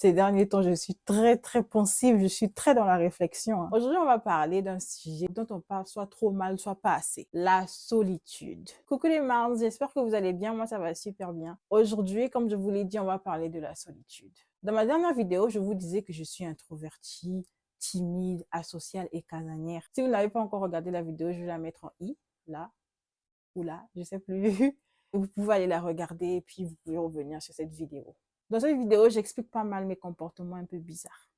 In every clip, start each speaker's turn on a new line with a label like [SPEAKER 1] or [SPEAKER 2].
[SPEAKER 1] Ces derniers temps, je suis très pensive, je suis très dans la réflexion, hein. Aujourd'hui, on va parler d'un sujet dont on parle soit trop mal, soit pas assez. La solitude. Coucou les Mars, j'espère que vous allez bien. Moi, ça va super bien. Aujourd'hui, comme je vous l'ai dit, on va parler de la solitude. Dans ma dernière vidéo, je vous disais que je suis introvertie, timide, asociale et casanière. Si vous n'avez pas encore regardé la vidéo, je vais la mettre en i, là, ou là, je sais plus. Vous pouvez aller la regarder et puis vous pouvez revenir sur cette vidéo. Dans cette vidéo, j'explique pas mal mes comportements un peu bizarres.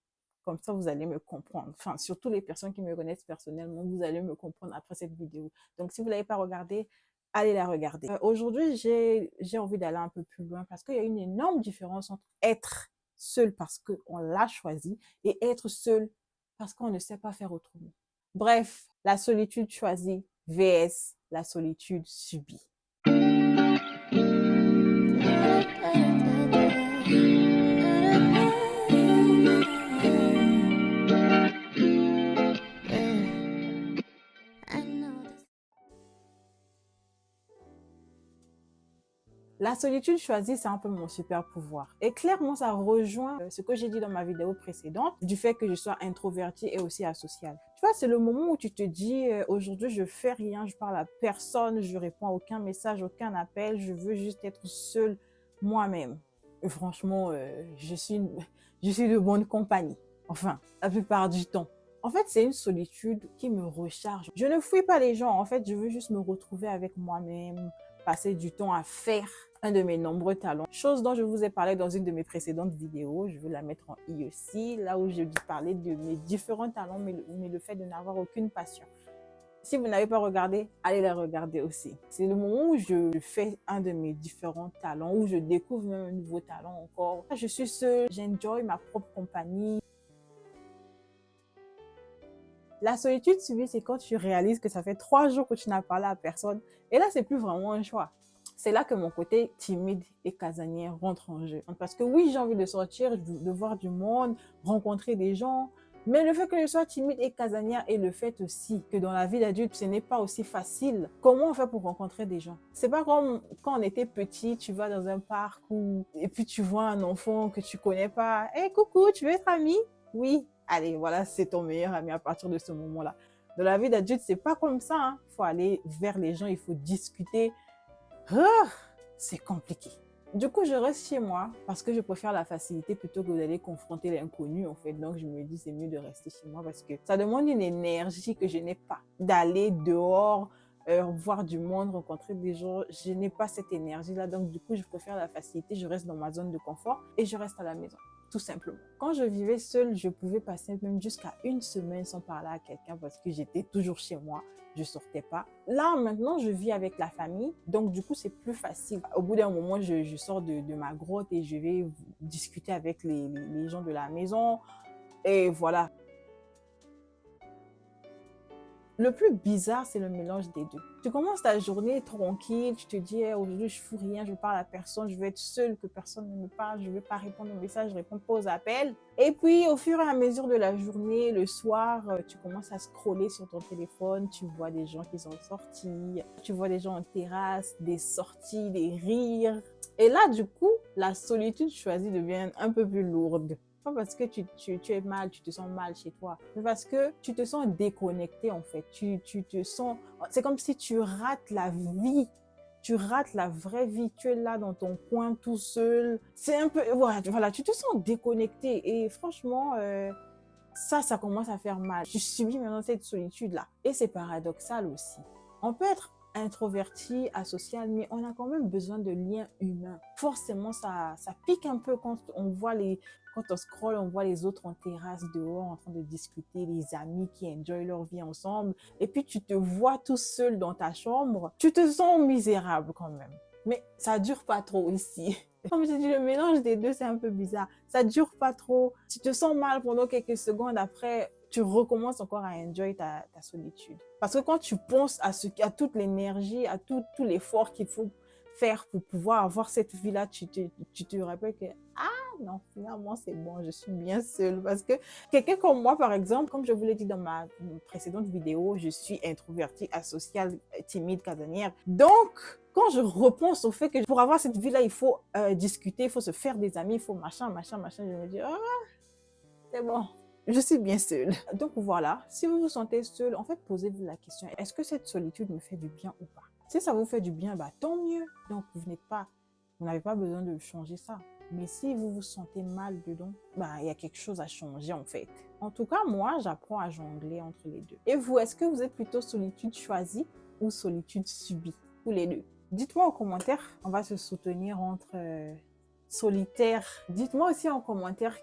[SPEAKER 1] Comme ça, vous allez me comprendre. Enfin, surtout les personnes qui me connaissent personnellement, vous allez me comprendre après cette vidéo. Donc, si vous ne l'avez pas regardée, allez la regarder. Aujourd'hui, j'ai envie d'aller un peu plus loin parce qu'il y a une énorme différence entre être seul parce qu'on l'a choisi et être seul parce qu'on ne sait pas faire autrement. Bref, la solitude choisie vs la solitude subie. La solitude choisie, c'est un peu mon super pouvoir. Et clairement, ça rejoint ce que j'ai dit dans ma vidéo précédente, du fait que je sois introvertie et aussi asociale. Tu vois, c'est le moment où tu te dis, aujourd'hui, je fais rien, je parle à personne, je réponds à aucun message, aucun appel, je veux juste être seule moi-même. Et franchement, je suis de bonne compagnie. Enfin, la plupart du temps. En fait, c'est une solitude qui me recharge. Je ne fuis pas les gens. En fait, je veux juste me retrouver avec moi-même, passer du temps à faire un de mes nombreux talents. Chose dont je vous ai parlé dans une de mes précédentes vidéos. Je vais la mettre en i aussi, là où je parlais de mes différents talents, mais le fait de n'avoir aucune passion. Si vous n'avez pas regardé, allez la regarder aussi. C'est le moment où je fais un de mes différents talents, où je découvre même un nouveau talent encore. Je suis seule, j'enjoy ma propre compagnie. La solitude subie, c'est quand tu réalises que ça fait 3 jours que tu n'as parlé à personne. Et là, c'est plus vraiment un choix. C'est là que mon côté timide et casanière rentre en jeu. Parce que oui, j'ai envie de sortir, de voir du monde, rencontrer des gens. Mais le fait que je sois timide et casanière et le fait aussi que dans la vie d'adulte, ce n'est pas aussi facile. Comment on fait pour rencontrer des gens? C'est pas comme quand on était petit, tu vas dans un parc et puis tu vois un enfant que tu connais pas. Hey, coucou, tu veux être ami? Oui. Allez, voilà, c'est ton meilleur ami à partir de ce moment-là. Dans la vie d'adulte, c'est pas comme ça, hein. Il faut aller vers les gens, il faut discuter. C'est compliqué. Du coup, je reste chez moi parce que je préfère la facilité plutôt que d'aller confronter l'inconnu, en fait. Donc, je me dis, c'est mieux de rester chez moi parce que ça demande une énergie que je n'ai pas. D'aller dehors, voir du monde, rencontrer des gens, je n'ai pas cette énergie-là. Donc, du coup, je préfère la facilité. Je reste dans ma zone de confort et je reste à la maison. Tout simplement. Quand je vivais seule, je pouvais passer même jusqu'à 1 semaine sans parler à quelqu'un parce que j'étais toujours chez moi, je sortais pas. Là, maintenant, je vis avec la famille, donc du coup, c'est plus facile. Au bout d'un moment, je sors de ma grotte et je vais discuter avec les gens de la maison et voilà. Le plus bizarre, c'est le mélange des deux. Tu commences ta journée tranquille, tu te dis hey, aujourd'hui je fous rien, je parle à personne, je veux être seule, que personne ne me parle, je ne veux pas répondre aux messages, je ne réponds pas aux appels. Et puis au fur et à mesure de la journée, le soir, tu commences à scroller sur ton téléphone, tu vois des gens qui sont sortis, tu vois des gens en terrasse, des sorties, des rires. Et là, du coup, la solitude choisie devient un peu plus lourde. Pas parce que tu es mal, tu te sens mal chez toi, mais parce que tu te sens déconnecté en fait. Tu te sens... C'est comme si tu rates la vie. Tu rates la vraie vie. Tu es là dans ton coin tout seul. C'est un peu... Voilà, tu te sens déconnecté. Et franchement, ça commence à faire mal. Tu subis maintenant cette solitude-là. Et c'est paradoxal aussi. On peut être introverti, asocial, mais on a quand même besoin de liens humains. Forcément, ça pique un peu quand on voit quand on scrolle, on voit les autres en terrasse dehors en train de discuter, les amis qui enjoy leur vie ensemble. Et puis, tu te vois tout seul dans ta chambre. Tu te sens misérable quand même. Mais ça dure pas trop ici. Comme je dis, le mélange des deux, c'est un peu bizarre. Ça dure pas trop. Tu te sens mal pendant quelques secondes. Après, tu recommences encore à enjoy ta solitude. Parce que quand tu penses à toute l'énergie, à tout l'effort qu'il faut faire pour pouvoir avoir cette vie-là, tu te rappelles que non, finalement, c'est bon, je suis bien seule. Parce que quelqu'un comme moi, par exemple, comme je vous l'ai dit dans ma précédente vidéo, je suis introvertie, asociale, timide, casanière. Donc, quand je repense au fait que pour avoir cette vie-là, il faut discuter, il faut se faire des amis, il faut machin, machin, machin, je me dis, ah, c'est bon. Je suis bien seule. Donc voilà, si vous vous sentez seule, en fait, posez-vous la question, est-ce que cette solitude me fait du bien ou pas? Si ça vous fait du bien, bah, tant mieux. Donc, vous n'avez pas besoin de changer ça. Mais si vous vous sentez mal dedans, bah, il y a quelque chose à changer en fait. En tout cas, moi, j'apprends à jongler entre les deux. Et vous, est-ce que vous êtes plutôt solitude choisie ou solitude subie? Ou les deux? Dites-moi en commentaire, on va se soutenir entre solitaires. Dites-moi aussi en commentaire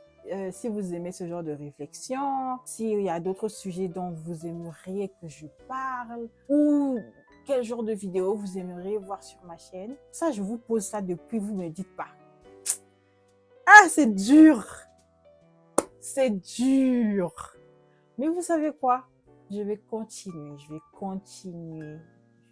[SPEAKER 1] si vous aimez ce genre de réflexion, s'il y a d'autres sujets dont vous aimeriez que je parle, ou quel genre de vidéo vous aimeriez voir sur ma chaîne. Ça, je vous pose ça depuis, vous ne me dites pas. Ah, c'est dur! C'est dur! Mais vous savez quoi? Je vais continuer, je vais continuer,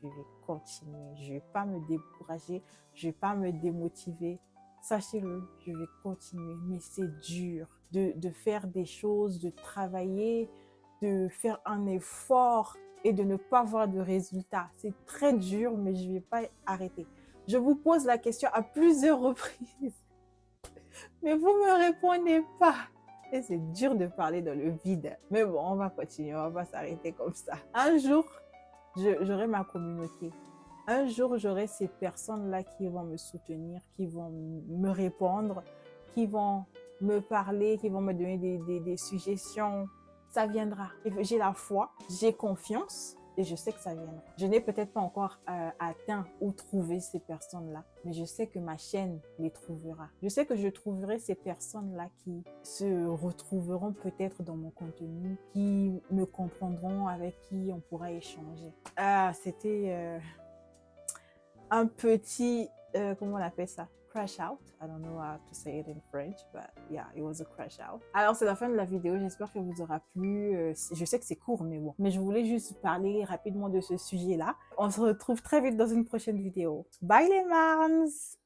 [SPEAKER 1] je vais continuer. Je ne vais pas me décourager, je ne vais pas me démotiver. Sachez-le, je vais continuer, mais c'est dur de faire des choses, de travailler, de faire un effort et de ne pas voir de résultat. C'est très dur, mais je ne vais pas arrêter. Je vous pose la question à plusieurs reprises, mais vous ne me répondez pas. Et c'est dur de parler dans le vide. Mais bon, on va continuer, on va pas s'arrêter comme ça. Un jour, j'aurai ma communauté. Un jour, j'aurai ces personnes-là qui vont me soutenir, qui vont me répondre, qui vont me parler, qui vont me donner des suggestions. Ça viendra. J'ai la foi, j'ai confiance et je sais que ça viendra. Je n'ai peut-être pas encore atteint ou trouvé ces personnes-là, mais je sais que ma chaîne les trouvera. Je sais que je trouverai ces personnes-là qui se retrouveront peut-être dans mon contenu, qui me comprendront, avec qui on pourra échanger. Ah, c'était un petit, comment on appelle ça? Crash out. I don't know how to say it in French, but yeah, it was a crash out. Alors, c'est la fin de la vidéo. J'espère que vous aura plu. Je sais que c'est court, mais bon. Mais je voulais juste parler rapidement de ce sujet-là. On se retrouve très vite dans une prochaine vidéo. Bye les marns!